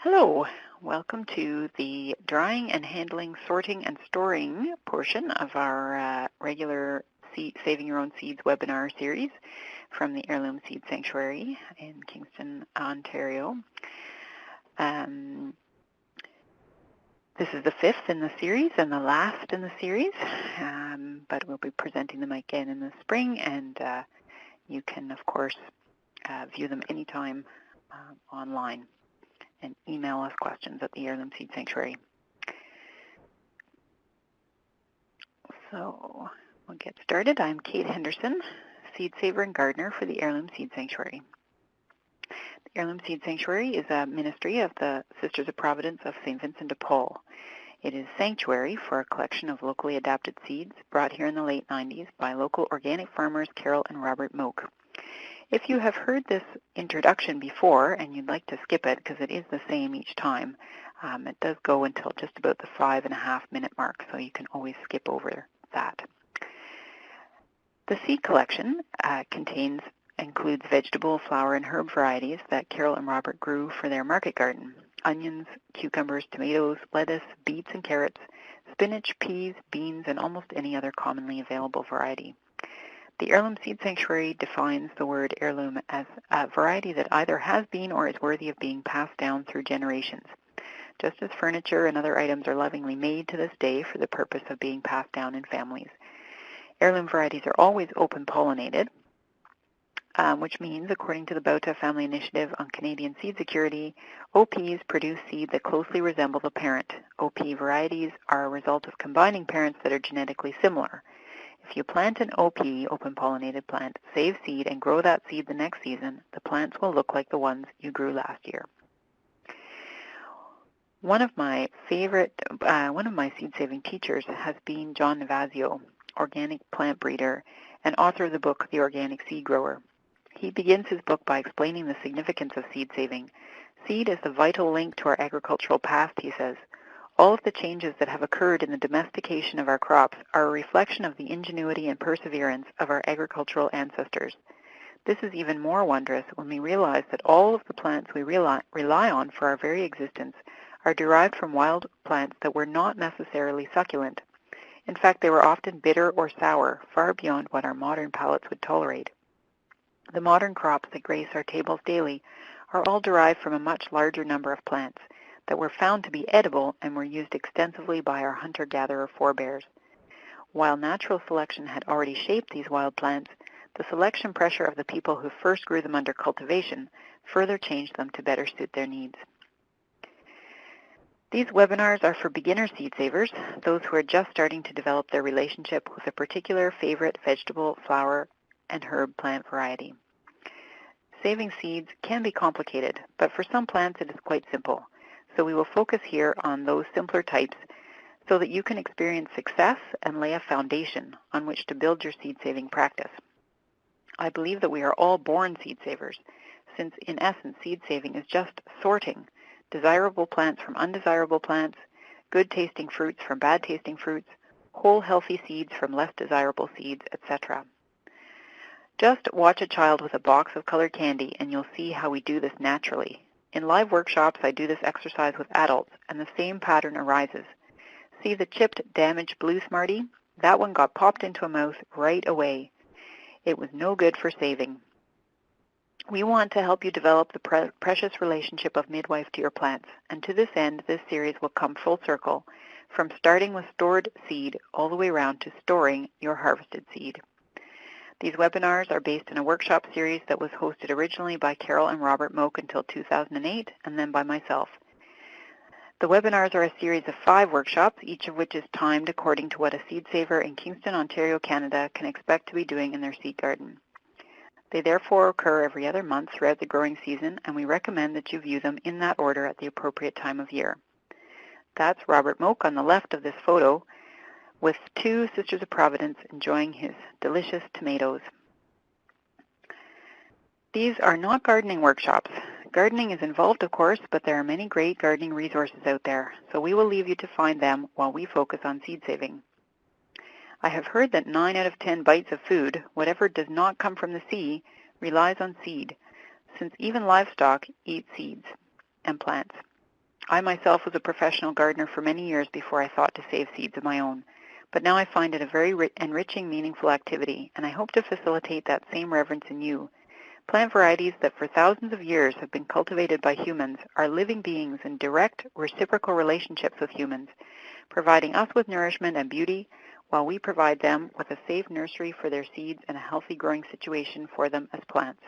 Hello, welcome to the drying and handling, sorting and storing portion of our regular Saving Your Own Seeds webinar series from the Heirloom Seed Sanctuary in Kingston, Ontario. This is the fifth in the series and the last in the series, but we'll be presenting them again in the spring, and you can, of course, view them anytime online and email us questions at the Heirloom Seed Sanctuary. So we'll get started. I'm Kate Henderson, seed saver and gardener for the Heirloom Seed Sanctuary. The Heirloom Seed Sanctuary is a ministry of the Sisters of Providence of St. Vincent de Paul. It is a sanctuary for a collection of locally adapted seeds brought here in the late 90s by local organic farmers Carol and Robert Moak. If you have heard this introduction before and you'd like to skip it because it is the same each time, it does go until just about the 5.5-minute mark, so you can always skip over that. The seed collection includes vegetable, flower, and herb varieties that Carol and Robert grew for their market garden: onions, cucumbers, tomatoes, lettuce, beets and carrots, spinach, peas, beans, and almost any other commonly available variety. The Heirloom Seed Sanctuary defines the word heirloom as a variety that either has been or is worthy of being passed down through generations, just as furniture and other items are lovingly made to this day for the purpose of being passed down in families. Heirloom varieties are always open-pollinated, which means, according to the Bauta Family Initiative on Canadian Seed Security, OPs produce seed that closely resemble the parent. OP varieties are a result of combining parents that are genetically similar. If you plant an OP, open-pollinated plant, save seed, and grow that seed the next season, the plants will look like the ones you grew last year. One of my seed-saving teachers has been John Navazio, organic plant breeder and author of the book, The Organic Seed Grower. He begins his book by explaining the significance of seed saving. Seed is the vital link to our agricultural past, he says. All of the changes that have occurred in the domestication of our crops are a reflection of the ingenuity and perseverance of our agricultural ancestors. This is even more wondrous when we realize that all of the plants we rely on for our very existence are derived from wild plants that were not necessarily succulent. In fact, they were often bitter or sour, far beyond what our modern palates would tolerate. The modern crops that grace our tables daily are all derived from a much larger number of plants that were found to be edible and were used extensively by our hunter-gatherer forebears. While natural selection had already shaped these wild plants, the selection pressure of the people who first grew them under cultivation further changed them to better suit their needs. These webinars are for beginner seed savers, those who are just starting to develop their relationship with a particular favorite vegetable, flower, and herb plant variety. Saving seeds can be complicated, but for some plants it is quite simple. So we will focus here on those simpler types so that you can experience success and lay a foundation on which to build your seed-saving practice. I believe that we are all born seed savers, since in essence seed saving is just sorting desirable plants from undesirable plants, good-tasting fruits from bad-tasting fruits, whole healthy seeds from less desirable seeds, etc. Just watch a child with a box of colored candy and you'll see how we do this naturally. In live workshops, I do this exercise with adults, and the same pattern arises. See the chipped, damaged blue Smartie? That one got popped into a mouth right away. It was no good for saving. We want to help you develop the precious relationship of midwife to your plants, and to this end, this series will come full circle, from starting with stored seed all the way around to storing your harvested seed. These webinars are based in a workshop series that was hosted originally by Carol and Robert Moak until 2008, and then by myself. The webinars are a series of 5 workshops, each of which is timed according to what a seed saver in Kingston, Ontario, Canada can expect to be doing in their seed garden. They therefore occur every other month throughout the growing season, and we recommend that you view them in that order at the appropriate time of year. That's Robert Moak on the left of this photo, with 2 Sisters of Providence enjoying his delicious tomatoes. These are not gardening workshops. Gardening is involved, of course, but there are many great gardening resources out there, so we will leave you to find them while we focus on seed saving. I have heard that 9 out of 10 bites of food, whatever does not come from the sea, relies on seed, since even livestock eat seeds and plants. I myself was a professional gardener for many years before I thought to save seeds of my own, but now I find it a very enriching, meaningful activity, and I hope to facilitate that same reverence in you. Plant varieties that for thousands of years have been cultivated by humans are living beings in direct, reciprocal relationships with humans, providing us with nourishment and beauty, while we provide them with a safe nursery for their seeds and a healthy growing situation for them as plants.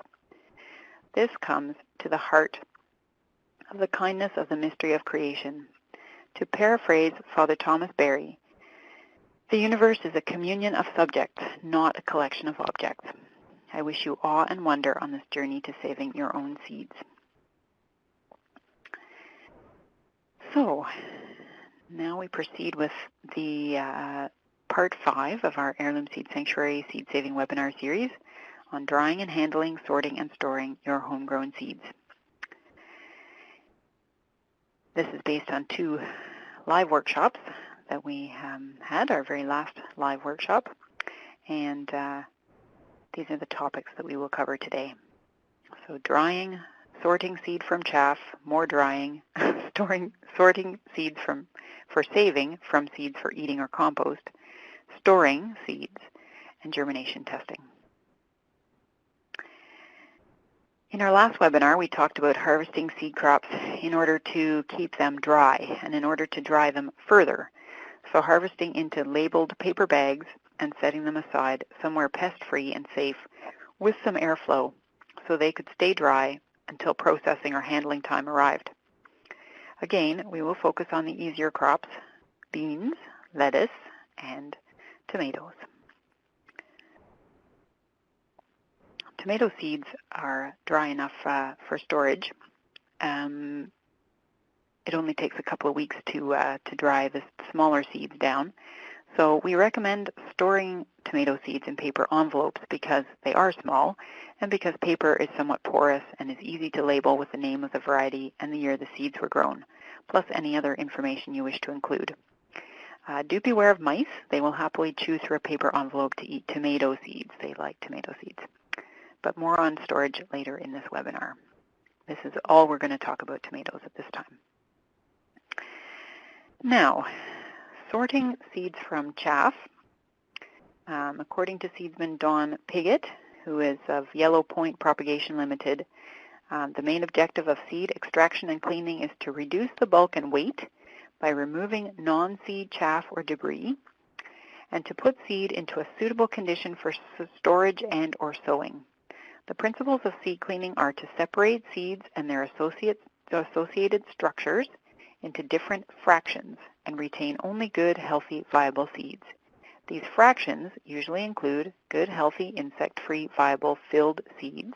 This comes to the heart of the kindness of the mystery of creation. To paraphrase Father Thomas Berry, the universe is a communion of subjects, not a collection of objects. I wish you awe and wonder on this journey to saving your own seeds. So, now we proceed with the part 5 of our Heirloom Seed Sanctuary Seed Saving Webinar Series on drying and handling, sorting, and storing your homegrown seeds. This is based on 2 live workshops that we had, our very last live workshop, and these are the topics that we will cover today. So drying, sorting seed from chaff, more drying, sorting seeds for saving from seeds for eating or compost, storing seeds, and germination testing. In our last webinar, we talked about harvesting seed crops in order to keep them dry and in order to dry them further. So harvesting into labeled paper bags and setting them aside somewhere pest-free and safe with some airflow so they could stay dry until processing or handling time arrived. Again, we will focus on the easier crops, beans, lettuce, and tomatoes. Tomato seeds are dry enough for storage. It only takes a couple of weeks to dry the smaller seeds down. So we recommend storing tomato seeds in paper envelopes because they are small and because paper is somewhat porous and is easy to label with the name of the variety and the year the seeds were grown, plus any other information you wish to include. Do beware of mice. They will happily chew through a paper envelope to eat tomato seeds. They like tomato seeds. But more on storage later in this webinar. This is all we're going to talk about tomatoes at this time. Now, sorting seeds from chaff. According to seedsman Don Piggott, who is of Yellow Point Propagation Limited, the main objective of seed extraction and cleaning is to reduce the bulk and weight by removing non-seed chaff or debris, and to put seed into a suitable condition for storage and or sowing. The principles of seed cleaning are to separate seeds and their associated structures into different fractions and retain only good, healthy, viable seeds. These fractions usually include good, healthy, insect-free, viable, filled seeds,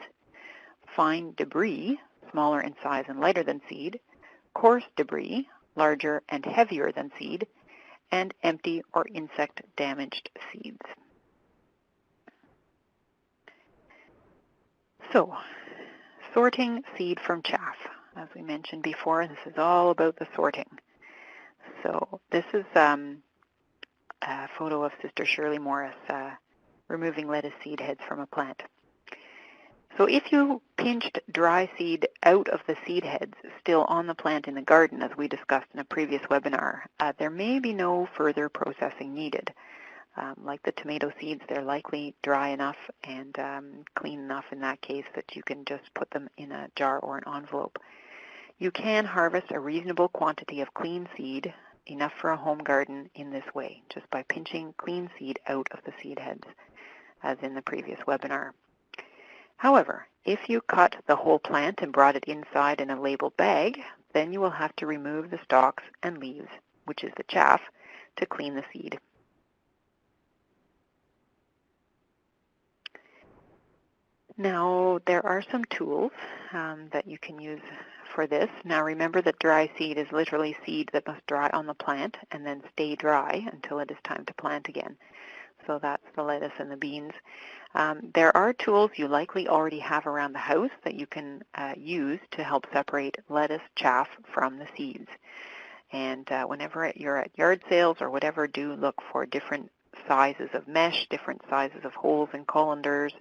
fine debris, smaller in size and lighter than seed, coarse debris, larger and heavier than seed, and empty or insect-damaged seeds. So, sorting seed from chaff. As we mentioned before, this is all about the sorting. So this is a photo of Sister Shirley Morris removing lettuce seed heads from a plant. So if you pinched dry seed out of the seed heads still on the plant in the garden, as we discussed in a previous webinar, there may be no further processing needed. Like the tomato seeds, they're likely dry enough and clean enough in that case that you can just put them in a jar or an envelope. You can harvest a reasonable quantity of clean seed, enough for a home garden, in this way, just by pinching clean seed out of the seed heads, as in the previous webinar. However, if you cut the whole plant and brought it inside in a labeled bag, then you will have to remove the stalks and leaves, which is the chaff, to clean the seed. Now, there are some tools that you can use for this. Now, remember that dry seed is literally seed that must dry on the plant and then stay dry until it is time to plant again. So that's the lettuce and the beans. There are tools you likely already have around the house that you can use to help separate lettuce chaff from the seeds. And whenever you're at yard sales or whatever, do look for different sizes of mesh, different sizes of holes and colanders,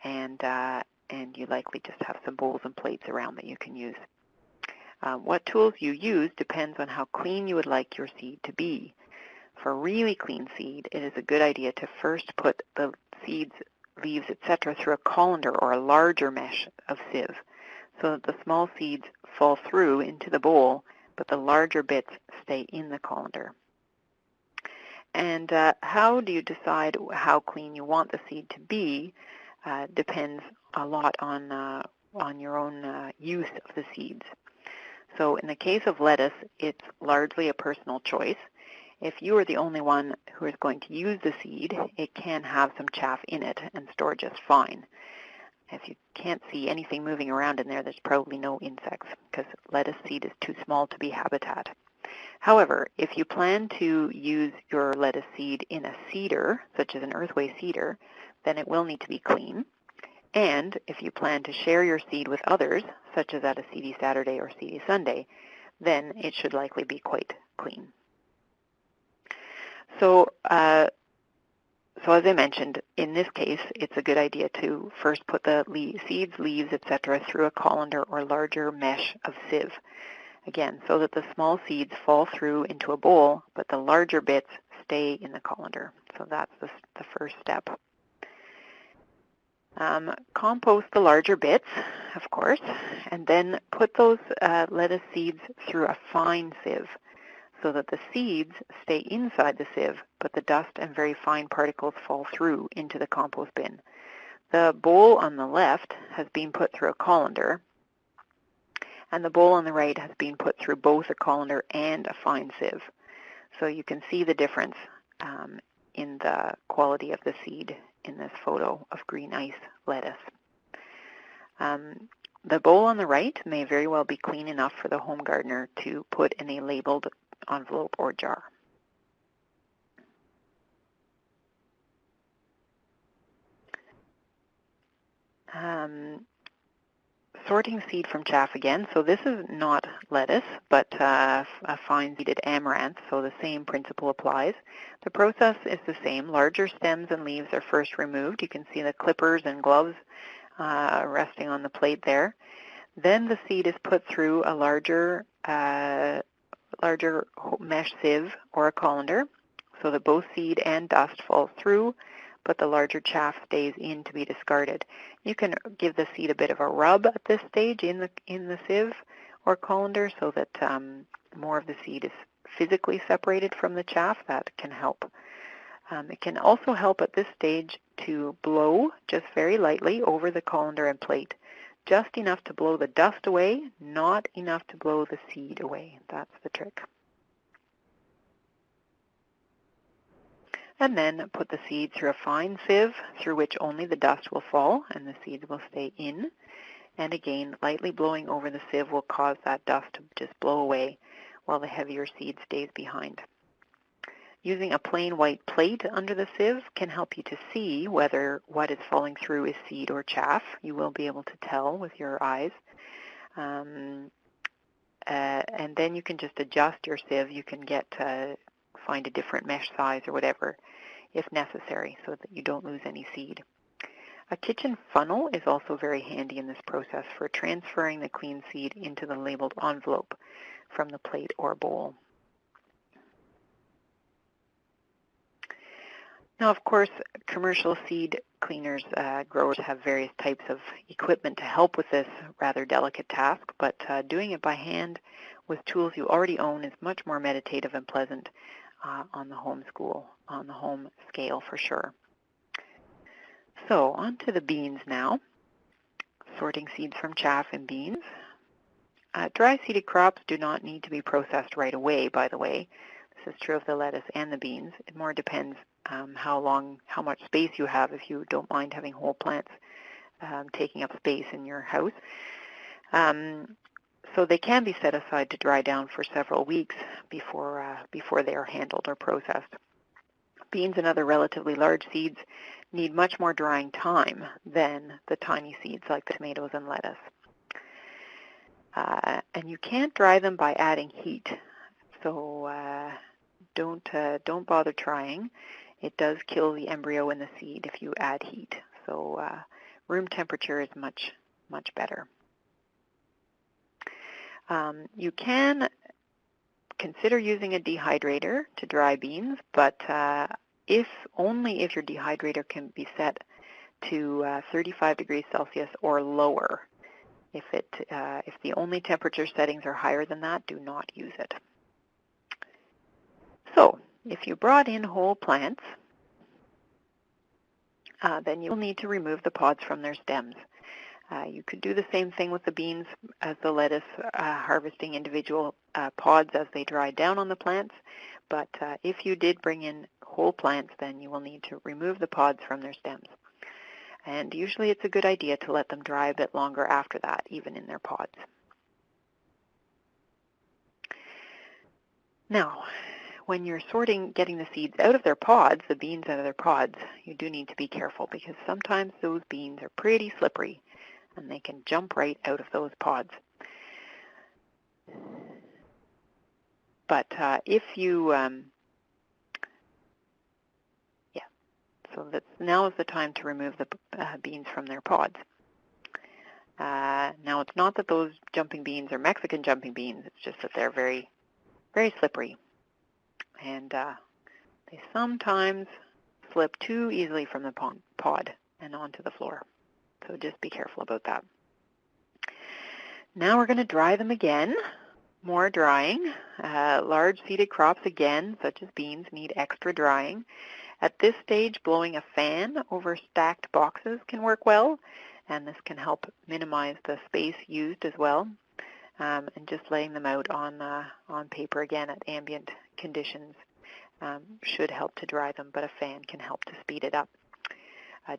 and you likely just have some bowls and plates around that you can use. What tools you use depends on how clean you would like your seed to be. For really clean seed, it is a good idea to first put the seeds, leaves, etc. through a colander or a larger mesh of sieve so that the small seeds fall through into the bowl, but the larger bits stay in the colander. And how do you decide how clean you want the seed to be depends a lot on your own use of the seeds. So in the case of lettuce, it's largely a personal choice. If you are the only one who is going to use the seed, it can have some chaff in it and store just fine. If you can't see anything moving around in there, there's probably no insects because lettuce seed is too small to be habitat. However, if you plan to use your lettuce seed in a seeder, such as an earthway seeder, then it will need to be clean. And if you plan to share your seed with others, such as at a Seedy Saturday or Seedy Sunday, then it should likely be quite clean. So as I mentioned, in this case, it's a good idea to first put the seeds, leaves, etc. through a colander or larger mesh of sieve. Again, so that the small seeds fall through into a bowl, but the larger bits stay in the colander. So that's the first step. Compost the larger bits, of course, and then put those lettuce seeds through a fine sieve so that the seeds stay inside the sieve, but the dust and very fine particles fall through into the compost bin. The bowl on the left has been put through a colander, and the bowl on the right has been put through both a colander and a fine sieve. So you can see the difference in the quality of the seed in this photo of green ice lettuce. The bowl on the right may very well be clean enough for the home gardener to put in a labeled envelope or jar. Sorting seed from chaff again. So this is not lettuce, but a fine-seeded amaranth, so the same principle applies. The process is the same. Larger stems and leaves are first removed. You can see the clippers and gloves resting on the plate there. Then the seed is put through a larger mesh sieve or a colander so that both seed and dust falls through, but the larger chaff stays in to be discarded. You can give the seed a bit of a rub at this stage in the sieve or colander so that more of the seed is physically separated from the chaff. That can help. It can also help at this stage to blow just very lightly over the colander and plate, just enough to blow the dust away, not enough to blow the seed away. That's the trick. And then put the seed through a fine sieve through which only the dust will fall and the seeds will stay in. And again, lightly blowing over the sieve will cause that dust to just blow away while the heavier seed stays behind. Using a plain white plate under the sieve can help you to see whether what is falling through is seed or chaff. You will be able to tell with your eyes. And then you can just adjust your sieve. You can find a different mesh size or whatever if necessary so that you don't lose any seed. A kitchen funnel is also very handy in this process for transferring the clean seed into the labeled envelope from the plate or bowl. Now, of course, commercial seed cleaners, growers have various types of equipment to help with this rather delicate task, but doing it by hand with tools you already own is much more meditative and pleasant on the home scale for sure. So on to the beans now. Sorting seeds from chaff and beans. Dry seeded crops do not need to be processed right away, by the way. This is true of the lettuce and the beans. It more depends how much space you have, if you don't mind having whole plants taking up space in your house. So they can be set aside to dry down for several weeks before they are handled or processed. Beans and other relatively large seeds need much more drying time than the tiny seeds like the tomatoes and lettuce. And you can't dry them by adding heat. So don't bother trying. It does kill the embryo in the seed if you add heat. So room temperature is much better. You can consider using a dehydrator to dry beans, but only if your dehydrator can be set to 35 degrees Celsius or lower. If the only temperature settings are higher than that, do not use it. So, if you brought in whole plants, then you'll need to remove the pods from their stems. You could do the same thing with the beans as the lettuce, harvesting individual pods as they dry down on the plants. But if you did bring in whole plants, then you will need to remove the pods from their stems. And usually it's a good idea to let them dry a bit longer after that, even in their pods. Now, when you're getting the seeds out of their pods, the beans out of their pods, you do need to be careful because sometimes those beans are pretty slippery and they can jump right out of those pods. But if you, so now is the time to remove the beans from their pods. Now, it's not that those jumping beans are Mexican jumping beans. It's just that they're very, very slippery. And they sometimes slip too easily from the pod and onto the floor. So just be careful about that. Now we're going to dry them again. More drying. Large seeded crops, again, such as beans, need extra drying. At this stage, blowing a fan over stacked boxes can work well, and this can help minimize the space used as well. And just laying them out on paper again at ambient conditions should help to dry them, but a fan can help to speed it up.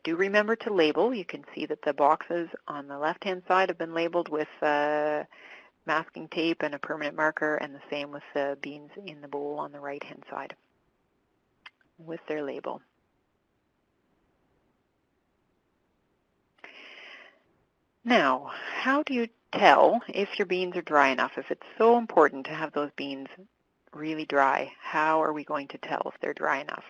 Do remember to label. You can see that the boxes on the left-hand side have been labeled with masking tape and a permanent marker, and the same with the beans in the bowl on the right-hand side with their label. Now, how do you tell if your beans are dry enough? If it's so important to have those beans really dry, how are we going to tell if they're dry enough?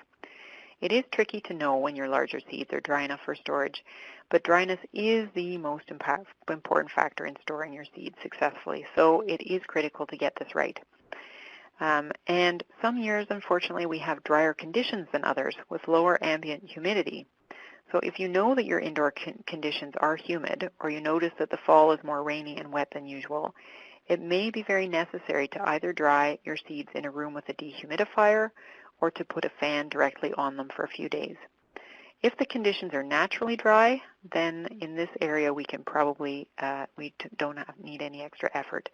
It is tricky to know when your larger seeds are dry enough for storage, but dryness is the most important factor in storing your seeds successfully, so it is critical to get this right. And some years, unfortunately, we have drier conditions than others with lower ambient humidity. So if you know that your indoor conditions are humid, or you notice that the fall is more rainy and wet than usual, it may be very necessary to either dry your seeds in a room with a dehumidifier or to put a fan directly on them for a few days. If the conditions are naturally dry, then in this area we can probably, we don't need any extra effort.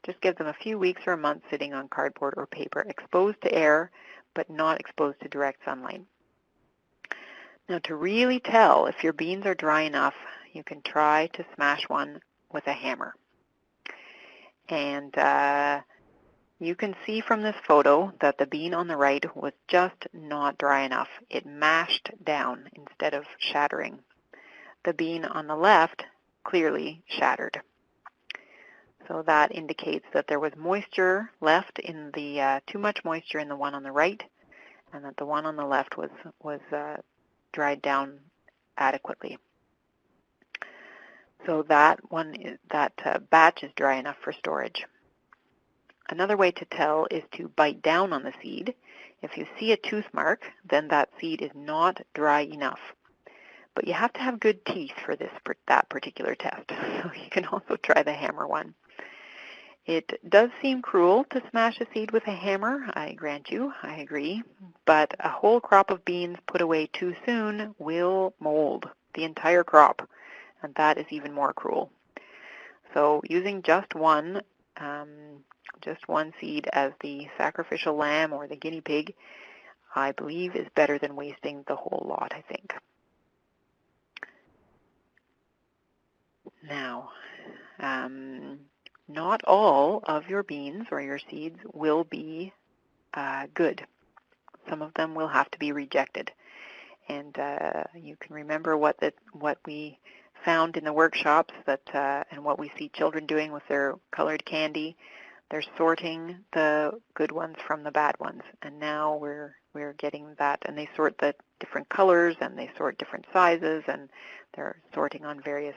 Just give them a few weeks or a month sitting on cardboard or paper, exposed to air, but not exposed to direct sunlight. Now, to really tell if your beans are dry enough, you can try to smash one with a hammer. And you can see from this photo that the bean on the right was just not dry enough. It mashed down instead of shattering. The bean on the left clearly shattered. So that indicates that there was moisture left in the, too much moisture in the one on the right, and that the one on the left was dried down adequately. So that batch is dry enough for storage. Another way to tell is to bite down on the seed. If you see a tooth mark, then that seed is not dry enough. But you have to have good teeth for that particular test. So you can also try the hammer one. It does seem cruel to smash a seed with a hammer, I grant you, I agree, but a whole crop of beans put away too soon will mold the entire crop, and that is even more cruel. So using just one seed as the sacrificial lamb or the guinea pig, I believe is better than wasting the whole lot, I think. Now, not all of your beans or your seeds will be good. Some of them will have to be rejected. And you can remember what we found in the workshops and what we see children doing with their colored candy. They're sorting the good ones from the bad ones. And now we're getting that. And they sort the different colors and they sort different sizes, and they're sorting on various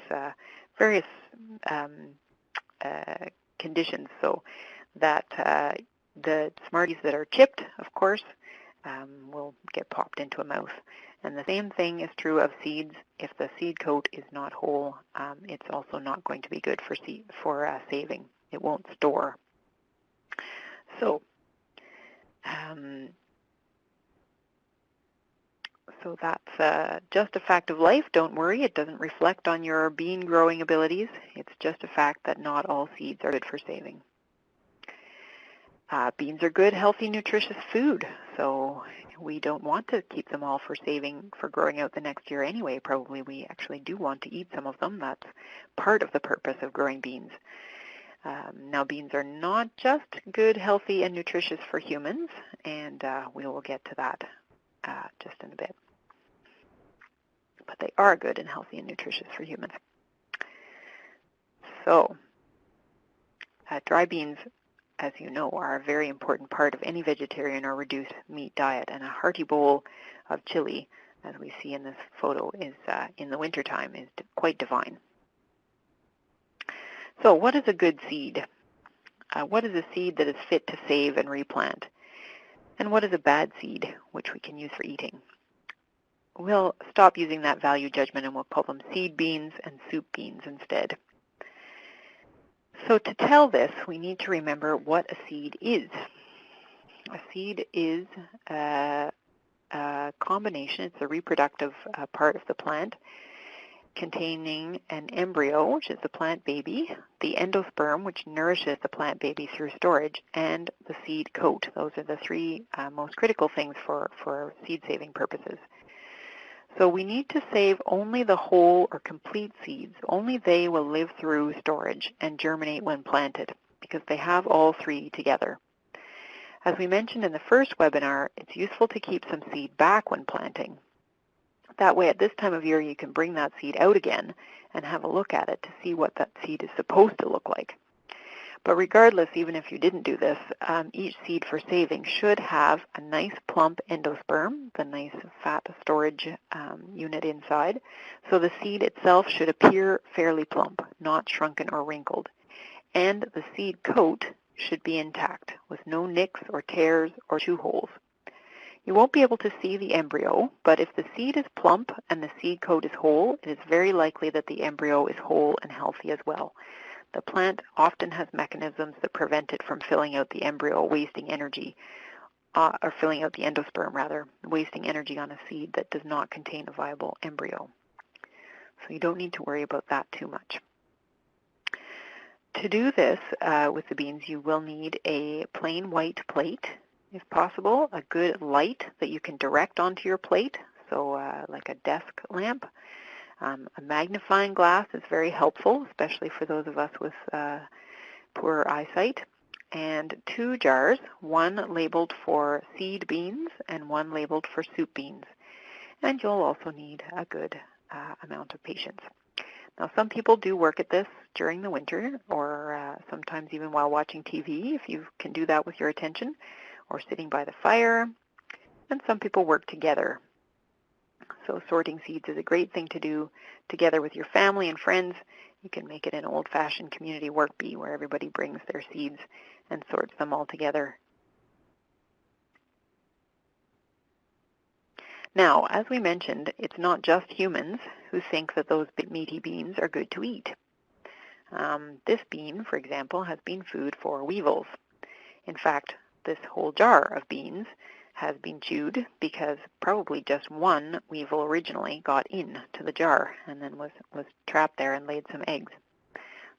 conditions, so that the Smarties that are chipped, of course, will get popped into a mouth. And the same thing is true of seeds. If the seed coat is not whole, it's also not going to be good for saving. It won't store. So, so that's just a fact of life. Don't worry, it doesn't reflect on your bean growing abilities. It's just a fact that not all seeds are good for saving. Beans are good, healthy, nutritious food, so we don't want to keep them all for saving for growing out the next year anyway. Probably we actually do want to eat some of them. That's part of the purpose of growing beans. Now, beans are not just good, healthy, and nutritious for humans, and we will get to that just in a bit. But they are good and healthy and nutritious for humans. So, dry beans, as you know, are a very important part of any vegetarian or reduced meat diet, and a hearty bowl of chili, as we see in this photo, is in the wintertime is quite divine. So what is a good seed? What is a seed that is fit to save and replant? And what is a bad seed, which we can use for eating? We'll stop using that value judgment and we'll call them seed beans and soup beans instead. So to tell this, we need to remember what a seed is. A seed is a combination, it's the reproductive part of the plant, containing an embryo, which is the plant baby, the endosperm, which nourishes the plant baby through storage, and the seed coat. Those are the three most critical things for seed-saving purposes. So we need to save only the whole or complete seeds. Only they will live through storage and germinate when planted, because they have all three together. As we mentioned in the first webinar, it's useful to keep some seed back when planting. That way, at this time of year, you can bring that seed out again and have a look at it to see what that seed is supposed to look like. But regardless, even if you didn't do this, each seed for saving should have a nice plump endosperm, the nice fat storage unit inside. So the seed itself should appear fairly plump, not shrunken or wrinkled. And the seed coat should be intact, with no nicks or tears or chew holes. You won't be able to see the embryo, but if the seed is plump and the seed coat is whole, it is very likely that the embryo is whole and healthy as well. The plant often has mechanisms that prevent it from filling out the embryo, wasting energy, or filling out the endosperm, rather, wasting energy on a seed that does not contain a viable embryo. So you don't need to worry about that too much. To do this with the beans, you will need a plain white plate, if possible, a good light that you can direct onto your plate, so like a desk lamp. A magnifying glass is very helpful, especially for those of us with poor eyesight. And 2 jars, one labeled for seed beans and one labeled for soup beans. And you'll also need a good amount of patience. Now, some people do work at this during the winter or sometimes even while watching TV, if you can do that with your attention, or sitting by the fire. And some people work together. So sorting seeds is a great thing to do together with your family and friends. You can make it an old-fashioned community work bee where everybody brings their seeds and sorts them all together. Now, as we mentioned, it's not just humans who think that those big meaty beans are good to eat. This bean, for example, has been food for weevils. In fact, this whole jar of beans has been chewed because probably just one weevil originally got in to the jar and then was trapped there and laid some eggs.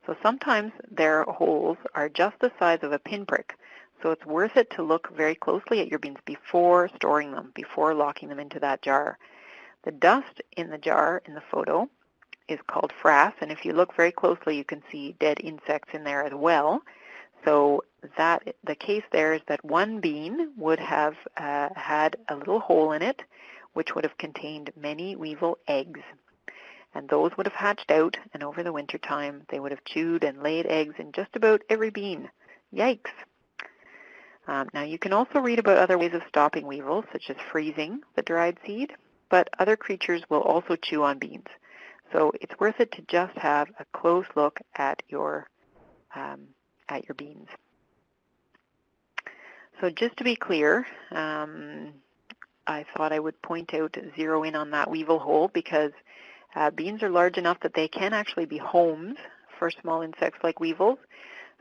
So sometimes their holes are just the size of a pinprick, so it's worth it to look very closely at your beans before storing them, before locking them into that jar. The dust in the jar in the photo is called frass, and if you look very closely you can see dead insects in there as well. So the case there is that one bean would have had a little hole in it, which would have contained many weevil eggs. And those would have hatched out, and over the winter time, they would have chewed and laid eggs in just about every bean. Yikes! Now, you can also read about other ways of stopping weevils, such as freezing the dried seed, but other creatures will also chew on beans. So it's worth it to just have a close look at your at your beans. So just to be clear, I thought I would zero in on that weevil hole because beans are large enough that they can actually be homes for small insects like weevils.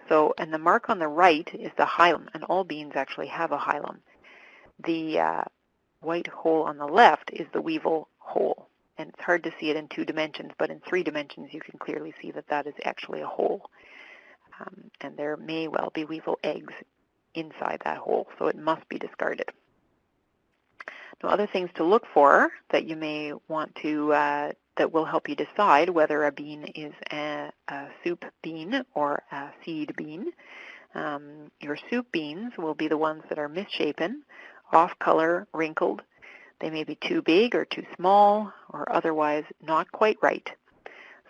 So, and the mark on the right is the hilum, and all beans actually have a hilum. The white hole on the left is the weevil hole, and it's hard to see it in 2 dimensions, but in 3 dimensions you can clearly see that that is actually a hole. And there may well be weevil eggs inside that hole, so it must be discarded. Now, other things to look for that you may want to, that will help you decide whether a bean is a soup bean or a seed bean. Your soup beans will be the ones that are misshapen, off color, wrinkled. They may be too big or too small or otherwise not quite right.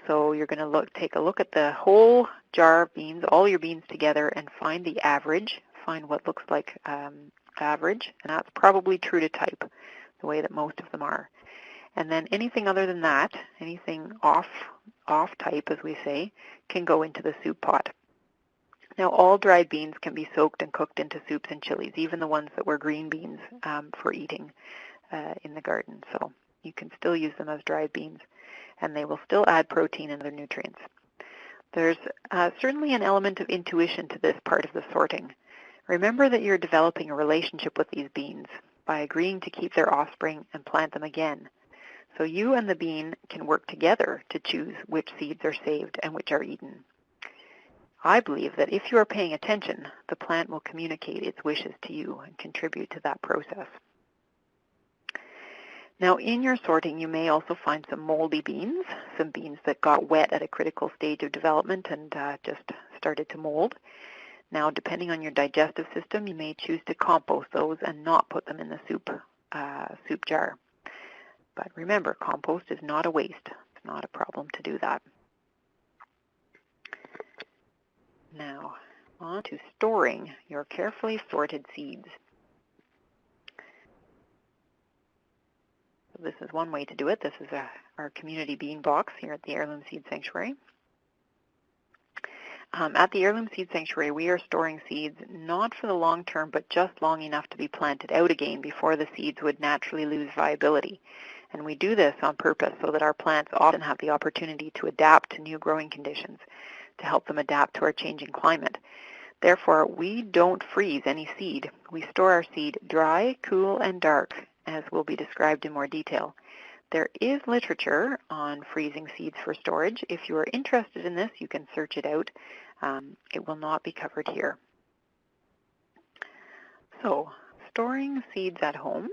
So you're going to take a look at the whole jar of beans, all your beans together, and find the average, find what looks like average, and that's probably true to type, the way that most of them are. And then anything other than that, anything off type, as we say, can go into the soup pot. Now, all dried beans can be soaked and cooked into soups and chilies, even the ones that were green beans for eating in the garden. So you can still use them as dried beans, and they will still add protein and other nutrients. There's certainly an element of intuition to this part of the sorting. Remember that you're developing a relationship with these beans by agreeing to keep their offspring and plant them again. So you and the bean can work together to choose which seeds are saved and which are eaten. I believe that if you are paying attention, the plant will communicate its wishes to you and contribute to that process. Now, in your sorting, you may also find some moldy beans, some beans that got wet at a critical stage of development and just started to mold. Now, depending on your digestive system, you may choose to compost those and not put them in the soup jar. But remember, compost is not a waste. It's not a problem to do that. Now, on to storing your carefully sorted seeds. So this is one way to do it. This is our community bean box here at the Heirloom Seed Sanctuary. At the Heirloom Seed Sanctuary, we are storing seeds not for the long term, but just long enough to be planted out again before the seeds would naturally lose viability. And we do this on purpose so that our plants often have the opportunity to adapt to new growing conditions, to help them adapt to our changing climate. Therefore, we don't freeze any seed. We store our seed dry, cool, and dark, as will be described in more detail. There is literature on freezing seeds for storage. If you are interested in this, you can search it out. It will not be covered here. So, storing seeds at home.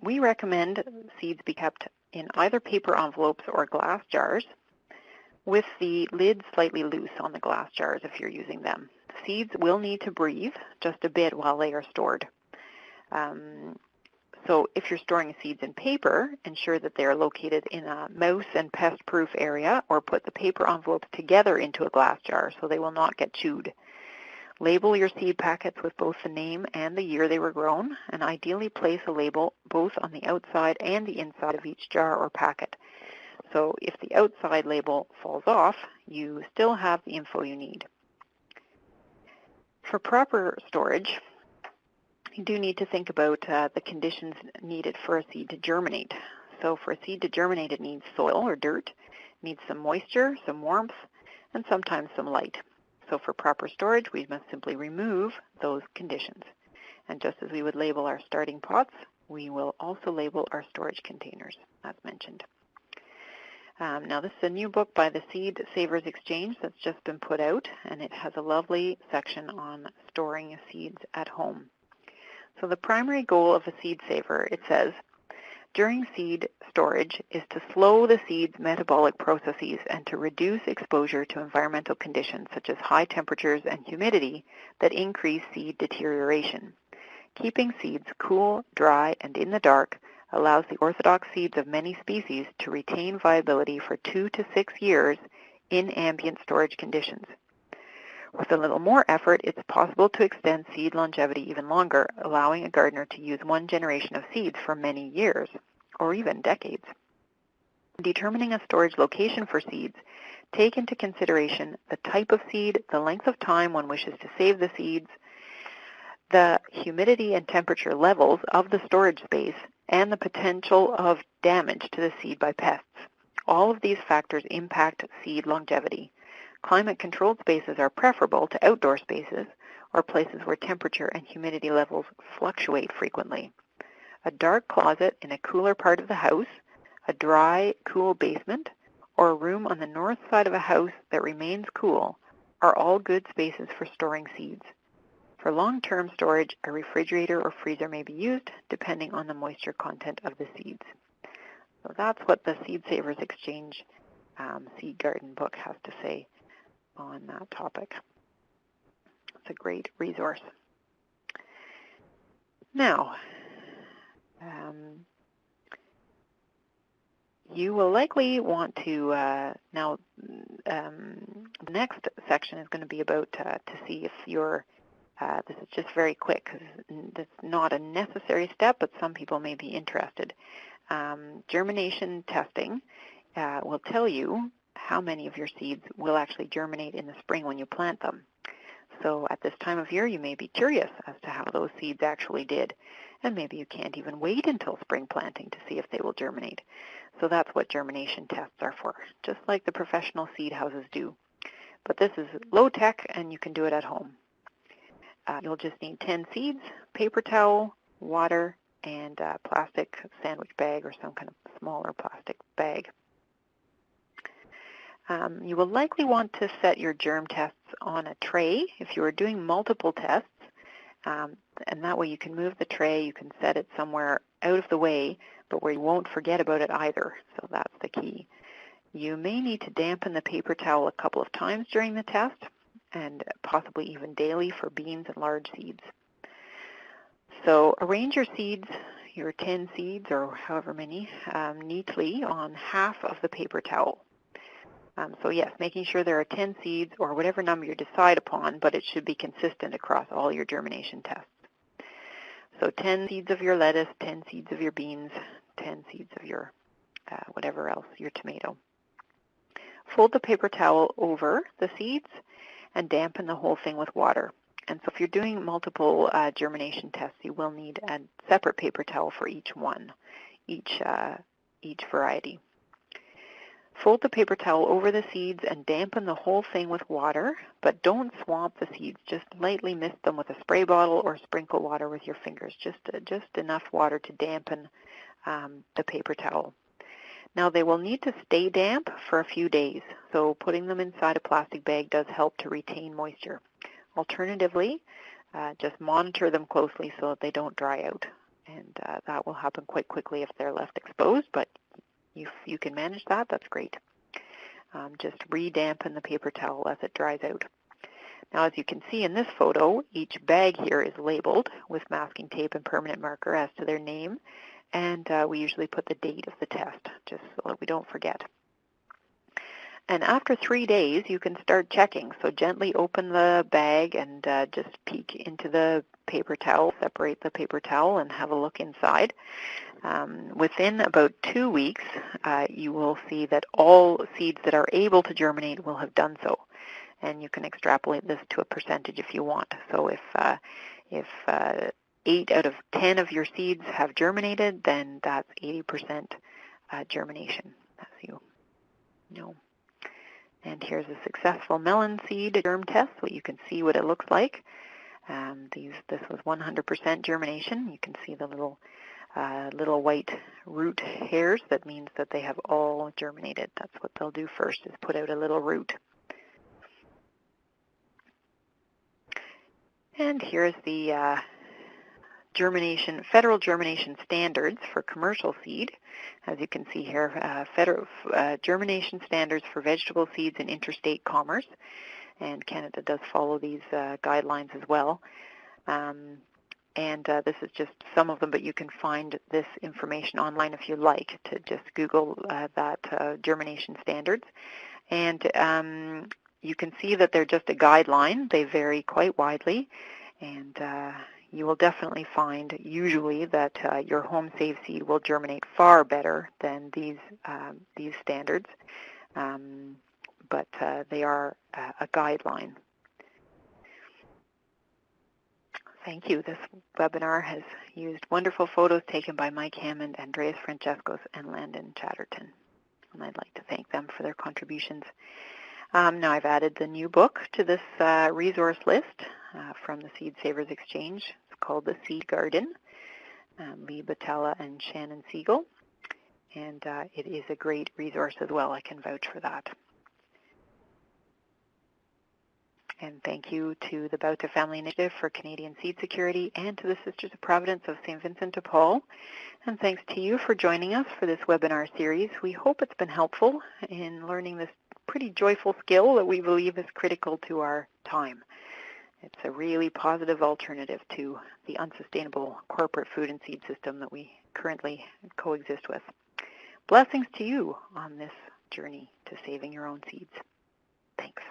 We recommend seeds be kept in either paper envelopes or glass jars, with the lid slightly loose on the glass jars if you're using them. Seeds will need to breathe just a bit while they are stored. So if you're storing seeds in paper, ensure that they are located in a mouse and pest-proof area, or put the paper envelopes together into a glass jar so they will not get chewed. Label your seed packets with both the name and the year they were grown, and ideally place a label both on the outside and the inside of each jar or packet. So if the outside label falls off, you still have the info you need. For proper storage, you do need to think about the conditions needed for a seed to germinate. So for a seed to germinate, it needs soil or dirt, it needs some moisture, some warmth, and sometimes some light. So for proper storage, we must simply remove those conditions. And just as we would label our starting pots, we will also label our storage containers, as mentioned. Now, this is a new book by the Seed Savers Exchange that's just been put out, and it has a lovely section on storing seeds at home. So the primary goal of a seed saver, it says, during seed storage is to slow the seed's metabolic processes and to reduce exposure to environmental conditions such as high temperatures and humidity that increase seed deterioration. Keeping seeds cool, dry, and in the dark allows the orthodox seeds of many species to retain viability for 2 to 6 years in ambient storage conditions. With a little more effort, it's possible to extend seed longevity even longer, allowing a gardener to use one generation of seeds for many years, or even decades. Determining a storage location for seeds take into consideration the type of seed, the length of time one wishes to save the seeds, the humidity and temperature levels of the storage space, and the potential of damage to the seed by pests. All of these factors impact seed longevity. Climate-controlled spaces are preferable to outdoor spaces or places where temperature and humidity levels fluctuate frequently. A dark closet in a cooler part of the house, a dry, cool basement, or a room on the north side of a house that remains cool are all good spaces for storing seeds. For long-term storage, a refrigerator or freezer may be used, depending on the moisture content of the seeds. So that's what the Seed Savers Exchange Seed Garden book has to say on that topic. It's a great resource. Now, you will likely want to, the next section is going to be about to see if you're, this is just very quick because it's not a necessary step, but some people may be interested. Germination testing will tell you how many of your seeds will actually germinate in the spring when you plant them. So at this time of year, you may be curious as to how those seeds actually did. And maybe you can't even wait until spring planting to see if they will germinate. So that's what germination tests are for, just like the professional seed houses do. But this is low tech, and you can do it at home. You'll just need 10 seeds, paper towel, water, and a plastic sandwich bag or some kind of smaller plastic bag. You will likely want to set your germ tests on a tray if you are doing multiple tests, and that way you can move the tray, you can set it somewhere out of the way, but where you won't forget about it either, so that's the key. You may need to dampen the paper towel a couple of times during the test, and possibly even daily for beans and large seeds. So arrange your seeds, your 10 seeds or however many, neatly on half of the paper towel. So yes, making sure there are 10 seeds or whatever number you decide upon, but it should be consistent across all your germination tests. So 10 seeds of your lettuce, 10 seeds of your beans, 10 seeds of your whatever else, your tomato. Fold the paper towel over the seeds and dampen the whole thing with water. And so if you're doing multiple germination tests, you will need a separate paper towel for each one, each variety. Fold the paper towel over the seeds and dampen the whole thing with water, but don't swamp the seeds. Just lightly mist them with a spray bottle or sprinkle water with your fingers, just enough water to dampen the paper towel. Now they will need to stay damp for a few days, so putting them inside a plastic bag does help to retain moisture. Alternatively, just monitor them closely so that they don't dry out, and that will happen quite quickly if they're left exposed, but if you can manage that, that's great. Just re-dampen the paper towel as it dries out. Now, as you can see in this photo, each bag here is labeled with masking tape and permanent marker as to their name, and we usually put the date of the test, just so that we don't forget. And after 3 days, you can start checking. So gently open the bag and just peek into the paper towel, separate the paper towel, and have a look inside. Within about 2 weeks, you will see that all seeds that are able to germinate will have done so. And you can extrapolate this to a percentage if you want. So if 8 out of 10 of your seeds have germinated, then that's 80% germination, as you know. And here's a successful melon seed germ test, so you can see what it looks like. This was 100% germination. You can see the little white root hairs. That means that they have all germinated. That's what they'll do first, is put out a little root. And here's the federal germination standards for commercial seed. As you can see here, federal germination standards for vegetable seeds in interstate commerce. And Canada does follow these guidelines as well. This is just some of them, but you can find this information online if you like, to just Google that germination standards. And you can see that they're just a guideline. They vary quite widely, and you will definitely find usually that your home save seed will germinate far better than these standards. but they are a guideline. Thank you. This webinar has used wonderful photos taken by Mike Hammond, Andreas Francescos, and Landon Chatterton. And I'd like to thank them for their contributions. Now I've added the new book to this resource list from the Seed Savers Exchange. It's called The Seed Garden, Lee Batella and Shannon Siegel. And it is a great resource as well. I can vouch for that. And thank you to the Bauta Family Initiative for Canadian Seed Security and to the Sisters of Providence of St. Vincent de Paul. And thanks to you for joining us for this webinar series. We hope it's been helpful in learning this pretty joyful skill that we believe is critical to our time. It's a really positive alternative to the unsustainable corporate food and seed system that we currently coexist with. Blessings to you on this journey to saving your own seeds. Thanks.